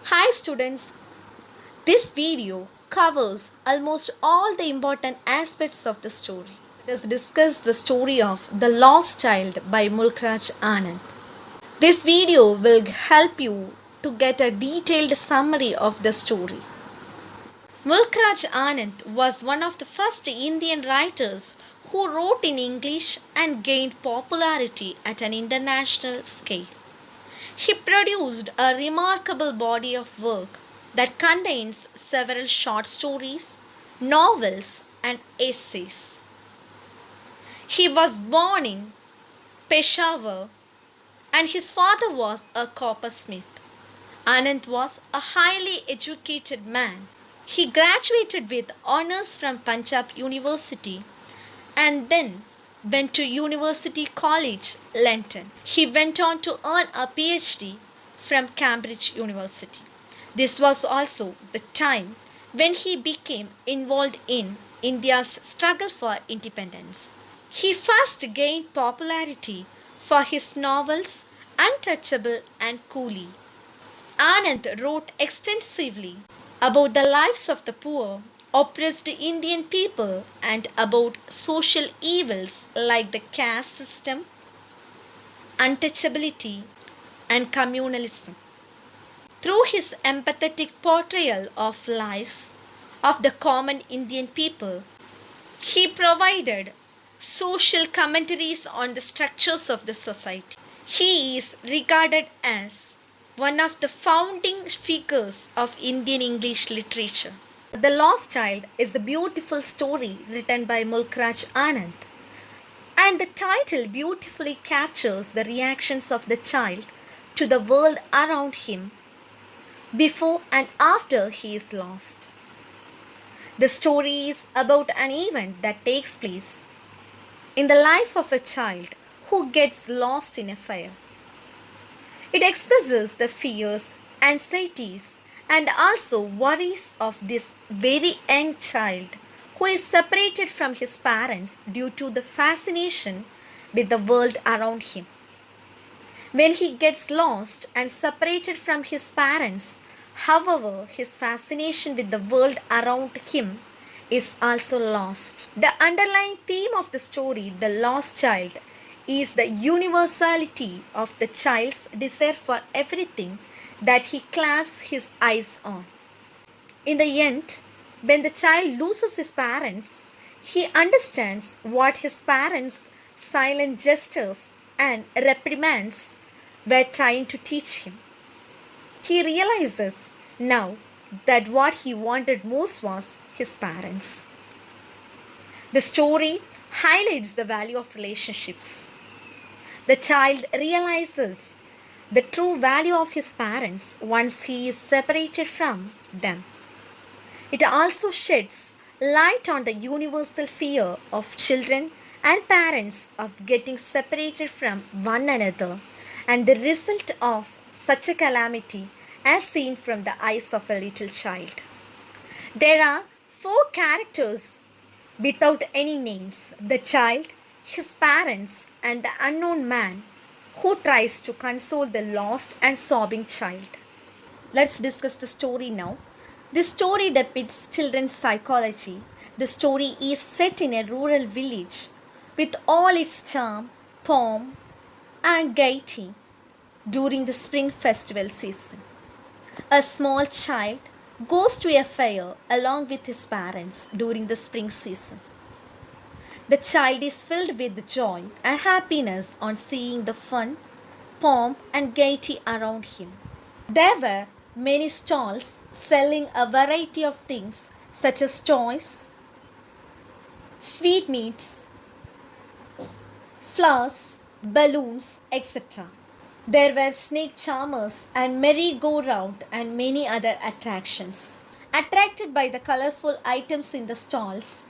Hi students, this video covers almost all the important aspects of the story. Let us discuss the story of The Lost Child by Mulk Anand. This video will help you to get a detailed summary of the story. Mulk Anand was one of the first Indian writers who wrote in English and gained popularity at an international scale. He produced a remarkable body of work that contains several short stories, novels, and essays. He was born in Peshawar and his father was a coppersmith. Anand was a highly educated man. He graduated with honors from Punjab University and then went to University College, London. He went on to earn a PhD from Cambridge University. This was also the time when he became involved in India's struggle for independence. He first gained popularity for his novels Untouchable and Coolie. Anand wrote extensively about the lives of the poor, oppressed Indian people, and about social evils like the caste system, untouchability, and communalism. Through his empathetic portrayal of lives of the common Indian people, he provided social commentaries on the structures of the society. He is regarded as one of the founding figures of Indian English literature. The Lost Child is a beautiful story written by Mulk Anand, and the title beautifully captures the reactions of the child to the world around him before and after he is lost. The story is about an event that takes place in the life of a child who gets lost in a fire. It expresses the fears, anxieties, and also worries of this very young child who is separated from his parents due to the fascination with the world around him. When he gets lost and separated from his parents, however, his fascination with the world around him is also lost. The underlying theme of the story, The Lost Child, is the universality of the child's desire for everything that he clamps his eyes on. In the end, when the child loses his parents, he understands what his parents' silent gestures and reprimands were trying to teach him. He realizes now that what he wanted most was his parents. The story highlights the value of relationships. The child realizes the true value of his parents once he is separated from them. It also sheds light on the universal fear of children and parents of getting separated from one another and the result of such a calamity as seen from the eyes of a little child. There are four characters without any names: the child, his parents, and the unknown man who tries to console the lost and sobbing child. Let's discuss the story now. This story depicts children's psychology. The story is set in a rural village with all its charm, pomp, and gaiety during the spring festival season. A small child goes to a fair along with his parents during the spring season. The child is filled with joy and happiness on seeing the fun, pomp, and gaiety around him. There were many stalls selling a variety of things such as toys, sweetmeats, flowers, balloons, etc. There were snake charmers and merry-go-round and many other attractions. Attracted by the colorful items in the stalls,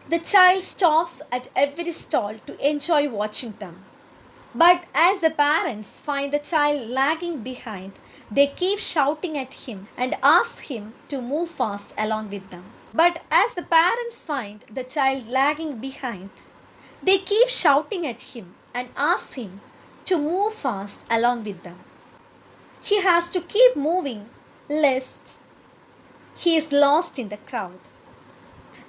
the child stops at every stall to enjoy watching them. But as the parents find the child lagging behind, they keep shouting at him and ask him to move fast along with them. But as the parents find the child lagging behind, they keep shouting at him and ask him to move fast along with them. He has to keep moving lest he is lost in the crowd.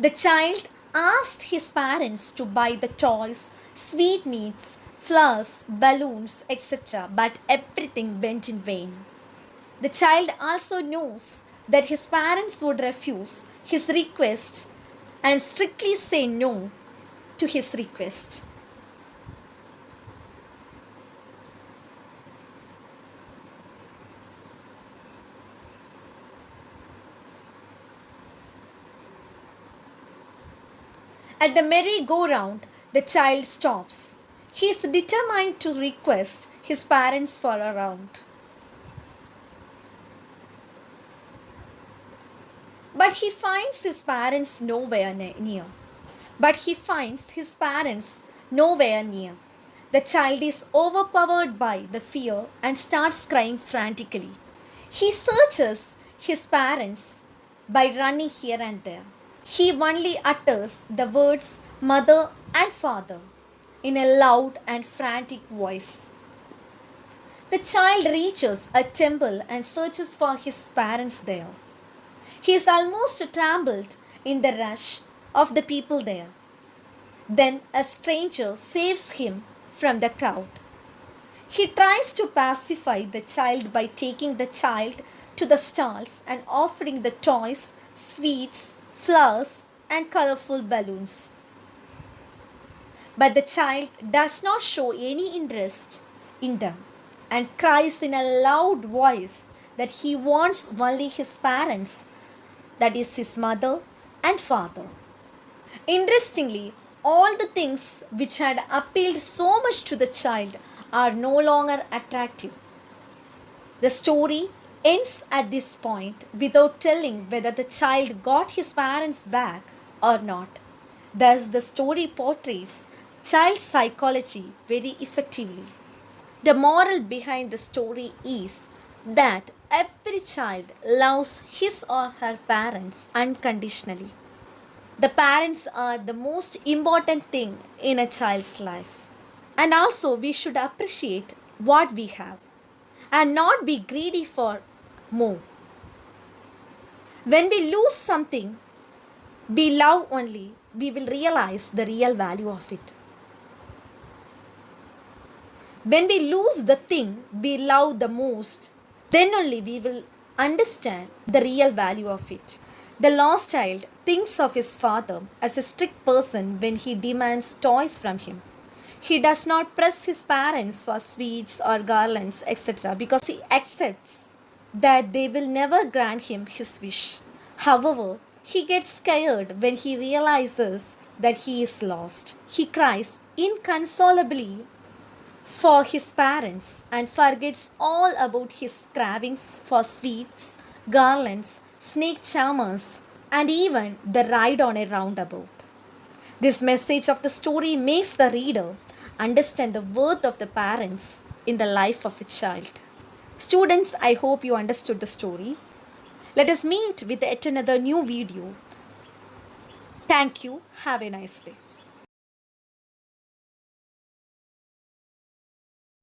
The child asked his parents to buy the toys, sweetmeats, flowers, balloons, etc., but everything went in vain. The child also knows that his parents would refuse his request and strictly say no to his request. At the merry-go-round, the child stops. He is determined to request his parents for a round. But he finds his parents nowhere near. The child is overpowered by the fear and starts crying frantically. He searches his parents by running here and there. He only utters the words mother and father in a loud and frantic voice. The child reaches a temple and searches for his parents there. He is almost trampled in the rush of the people there. Then a stranger saves him from the crowd. He tries to pacify the child by taking the child to the stalls and offering the toys, sweets, flowers, and colorful balloons. But the child does not show any interest in them and cries in a loud voice that he wants only his parents, that is, his mother and father. Interestingly, all the things which had appealed so much to the child are no longer attractive. The story ends at this point without telling whether the child got his parents back or not. Thus, the story portrays child psychology very effectively. The moral behind the story is that every child loves his or her parents unconditionally. The parents are the most important thing in a child's life. And also, we should appreciate what we have and not be greedy for more. When we lose something we love only, we will realize the real value of it. When we lose the thing we love the most, then only we will understand the real value of it. The lost child thinks of his father as a strict person when he demands toys from him. He does not press his parents for sweets or garlands, etc., because he accepts that they will never grant him his wish. However, he gets scared when he realizes that he is lost. He cries inconsolably for his parents and forgets all about his cravings for sweets, garlands, snake charmers, and even the ride on a roundabout. This message of the story makes the reader understand the worth of the parents in the life of a child. Students, I hope you understood the story. Let us meet with yet another new video. Thank you. Have a nice day.